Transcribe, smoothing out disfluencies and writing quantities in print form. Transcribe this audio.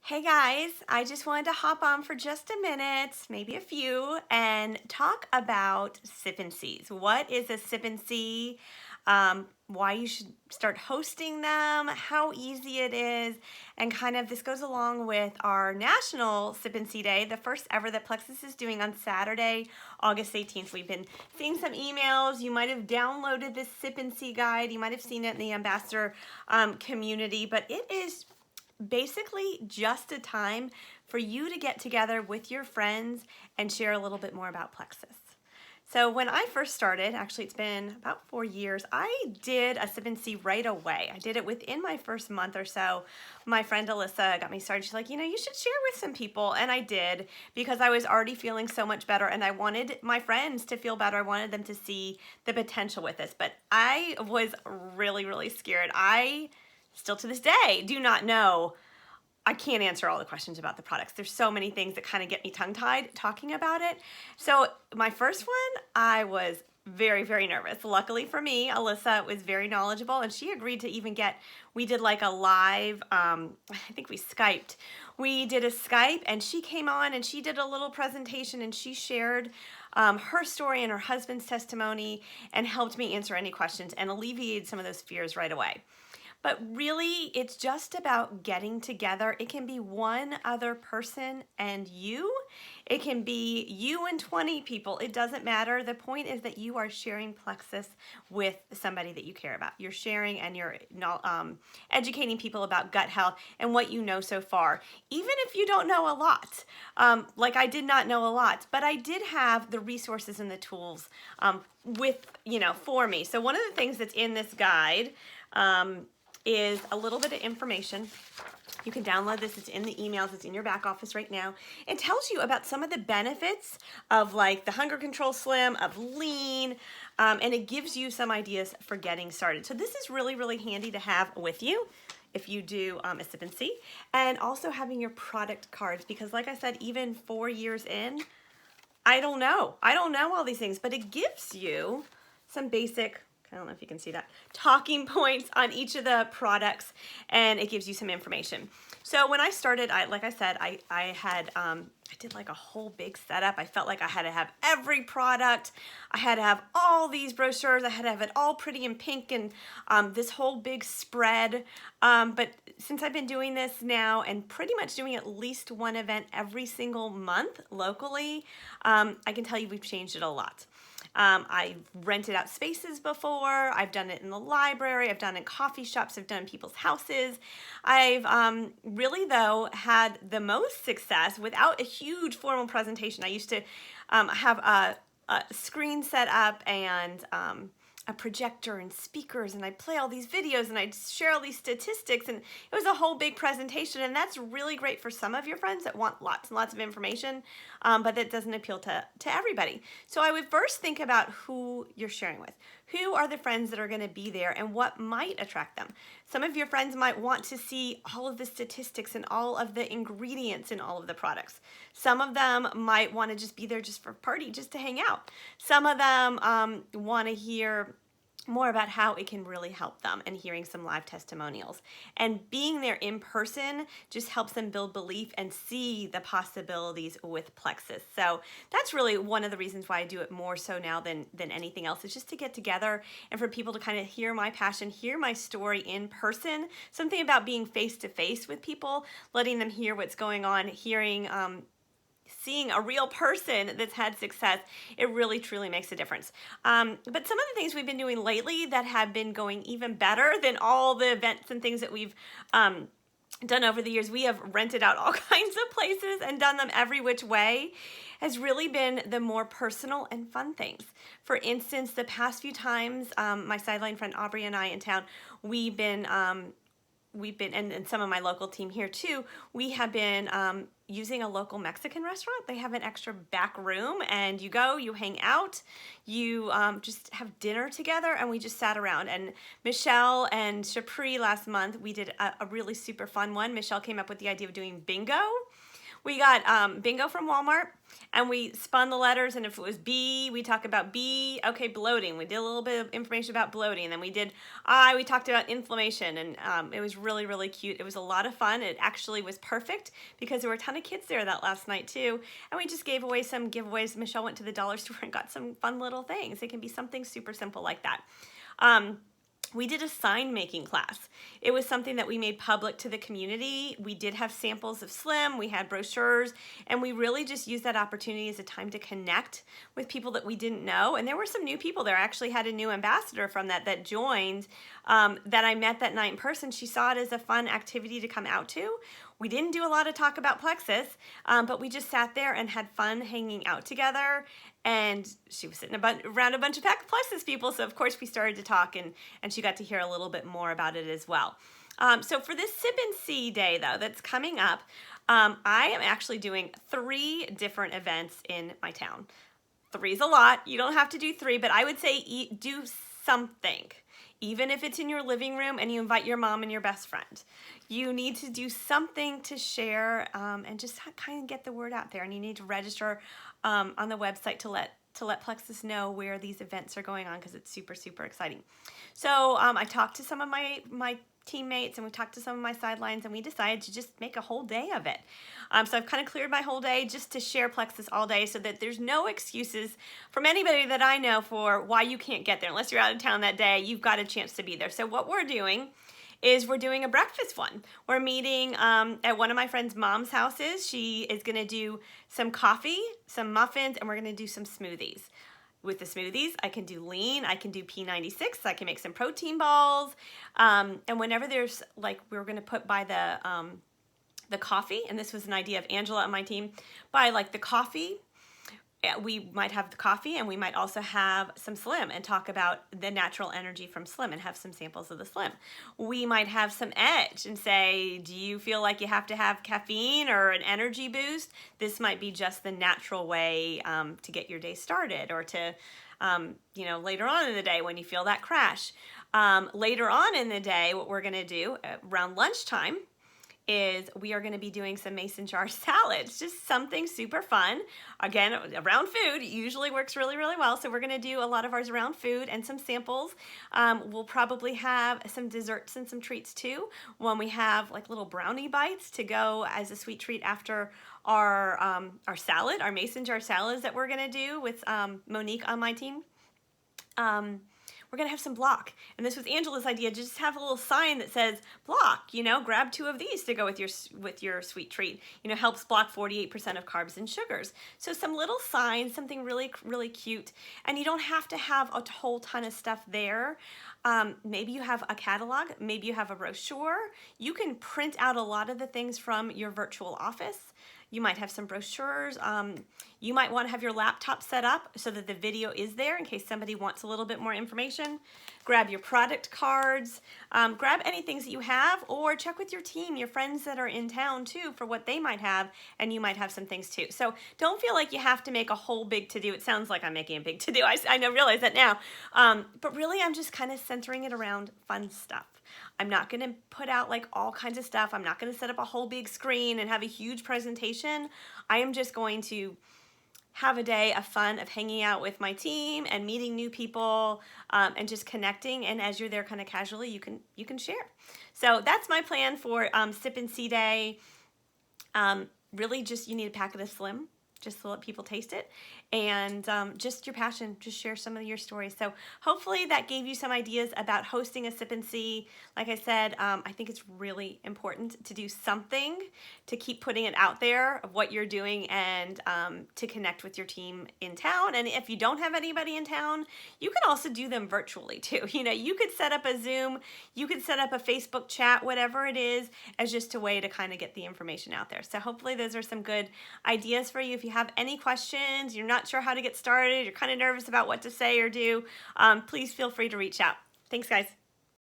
Hey guys, I just wanted to hop on for just a minute, maybe a few, and talk about Sip and Seas. What is a Sip and See? Why you should start hosting them, how easy it is, and kind of this goes along with our National Sip and See Day, the first ever that Plexus is doing on Saturday, August 18th. We've been seeing some emails. You might have downloaded this Sip and See guide. You might have seen it in the Ambassador community, but it is basically just a time for you to get together with your friends and share a little bit more about Plexus. So when I first started, actually it's been about 4 years, I did a Sip and See right away. I did it within my first month or so. My friend Alyssa got me started. She's like, you should share with some people. And I did, because I was already feeling so much better and I wanted my friends to feel better. I wanted them to see the potential with this. But I was really, really scared. I still to this day do not know. I can't answer all the questions about the products. There's so many things that kind of get me tongue-tied talking about it. So my first one, I was very, very nervous. Luckily for me, Alyssa was very knowledgeable and she agreed to even we did like a live, I think we Skyped. We did a Skype and she came on and she did a little presentation and she shared her story and her husband's testimony and helped me answer any questions and alleviated some of those fears right away. But really, it's just about getting together. It can be one other person and you. It can be you and 20 people. It doesn't matter. The point is that you are sharing Plexus with somebody that you care about. You're sharing and you're educating people about gut health and what you know so far. Even if you don't know a lot. Like I did not know a lot, but I did have the resources and the tools for me. So one of the things that's in this guide is a little bit of information. You can download this. It's in the emails. It's in your back office right now. It tells you about some of the benefits of like the Hunger Control Slim, of lean, and it gives you some ideas for getting started. So this is really, really handy to have with you if you do a Sip and See, and also having your product cards, because like I said, even 4 years in, I don't know all these things, but it gives you some basic, I don't know if you can see that, talking points on each of the products, and it gives you some information. So when I started, like I said, I did like a whole big setup. I felt like I had to have every product. I had to have all these brochures. I had to have it all pretty in pink and this whole big spread. But since I've been doing this now and pretty much doing at least one event every single month locally, I can tell you we've changed it a lot. I've rented out spaces before. I've done it in the library. I've done it in coffee shops. I've done it in people's houses. I've really, though, had the most success without a huge formal presentation. I used to have a screen set up and a projector and speakers, and I'd play all these videos and I'd share all these statistics, and it was a whole big presentation, and that's really great for some of your friends that want lots and lots of information, but that doesn't appeal to everybody. So I would first think about who you're sharing with. Who are the friends that are going to be there and what might attract them? Some of your friends might want to see all of the statistics and all of the ingredients in all of the products. Some of them might want to just be there just for a party, just to hang out. Some of them want to hear more about how it can really help them, and hearing some live testimonials. And being there in person just helps them build belief and see the possibilities with Plexus. So that's really one of the reasons why I do it more so now than anything else. It's just to get together and for people to kind of hear my passion, hear my story in person. Something about being face to face with people, letting them hear what's going on, hearing seeing a real person that's had success, it really truly makes a difference. But some of the things we've been doing lately that have been going even better than all the events and things that we've done over the years, we have rented out all kinds of places and done them every which way, has really been the more personal and fun things. For instance, the past few times, my sideline friend Aubrey and I in town, we've been, and some of my local team here too, we have been using a local Mexican restaurant. They have an extra back room, and you go, you hang out, you just have dinner together, and we just sat around. And Michelle and Shapri last month, we did a really super fun one. Michelle came up with the idea of doing bingo, We got bingo from Walmart, and we spun the letters, and if it was B, we talk about B, okay, bloating. We did a little bit of information about bloating, and then we did I, we talked about inflammation, and it was really, really cute. It was a lot of fun. It actually was perfect because there were a ton of kids there that last night too, and we just gave away some giveaways. Michelle went to the dollar store and got some fun little things. It can be something super simple like that. We did a sign making class. It was something that we made public to the community. We did have samples of Slim, we had brochures, and we really just used that opportunity as a time to connect with people that we didn't know. And there were some new people there. I actually had a new ambassador from that joined that I met that night in person. She saw it as a fun activity to come out to. We didn't do a lot of talk about Plexus, but we just sat there and had fun hanging out together. And she was sitting around a bunch of Plexus people, so of course we started to talk, and she got to hear a little bit more about it as well. So for this Sip and See Day, though, that's coming up, I am actually doing 3 different events in my town. 3's a lot. You don't have to do 3, but I would say do something. Even if it's in your living room and you invite your mom and your best friend, you need to do something to share and just kind of get the word out there. And you need to register on the website to let Plexus know where these events are going on, because it's super, super exciting. So I talked to some of my teammates, and we talked to some of my sidelines, and we decided to just make a whole day of it. So I've kind of cleared my whole day just to share Plexus all day, so that there's no excuses from anybody that I know for why you can't get there. Unless you're out of town that day, you've got a chance to be there. So what we're doing is we're doing a breakfast one. We're meeting at one of my friend's mom's houses. She is gonna do some coffee, some muffins, and we're gonna do some smoothies. With the smoothies, I can do lean, I can do P96, I can make some protein balls, and whenever there's, like, we're gonna put by the coffee, and this was an idea of Angela on my team, by like the coffee, we might have the coffee, and we might also have some Slim and talk about the natural energy from Slim and have some samples of the Slim. We might have some Edge and say, do you feel like you have to have caffeine or an energy boost? This might be just the natural way to get your day started, or to, later on in the day when you feel that crash. Later on in the day, what we're gonna do around lunchtime is we are going to be doing some mason jar salads, just something super fun. Again, around food, it usually works really, really well. So we're going to do a lot of ours around food and some samples. We'll probably have some desserts and some treats too, when we have like little brownie bites to go as a sweet treat after our salad, our mason jar salads that we're going to do with Monique on my team. We're gonna have some block. And this was Angela's idea, just have a little sign that says block, grab 2 of these to go with your sweet treat. Helps block 48% of carbs and sugars. So some little signs, something really, really cute. And you don't have to have a whole ton of stuff there. Maybe you have a catalog, maybe you have a brochure. You can print out a lot of the things from your virtual office. You might have some brochures. You might want to have your laptop set up so that the video is there in case somebody wants a little bit more information. Grab your product cards. Grab any things that you have, or check with your team, your friends that are in town too, for what they might have, and you might have some things too. So don't feel like you have to make a whole big to-do. It sounds like I'm making a big to-do. I realize that now. But really, I'm just kind of centering it around fun stuff. I'm not going to put out like all kinds of stuff. I'm not going to set up a whole big screen and have a huge presentation. I am just going to have a day of fun, of hanging out with my team and meeting new people, and just connecting. And as you're there kind of casually, you can share. So that's my plan for Sip and See Day. Really just, you need a packet of Slim just to let people taste it, and just your passion, just share some of your stories. So hopefully that gave you some ideas about hosting a Sip and See. Like I said, I think it's really important to do something to keep putting it out there of what you're doing, and to connect with your team in town. And if you don't have anybody in town, you can also do them virtually too. You could set up a Zoom, you could set up a Facebook chat, whatever it is, as just a way to kind of get the information out there. So hopefully those are some good ideas for you. If you have any questions, you're not sure how to get started, you're kind of nervous about what to say or do, please feel free to reach out. Thanks, guys.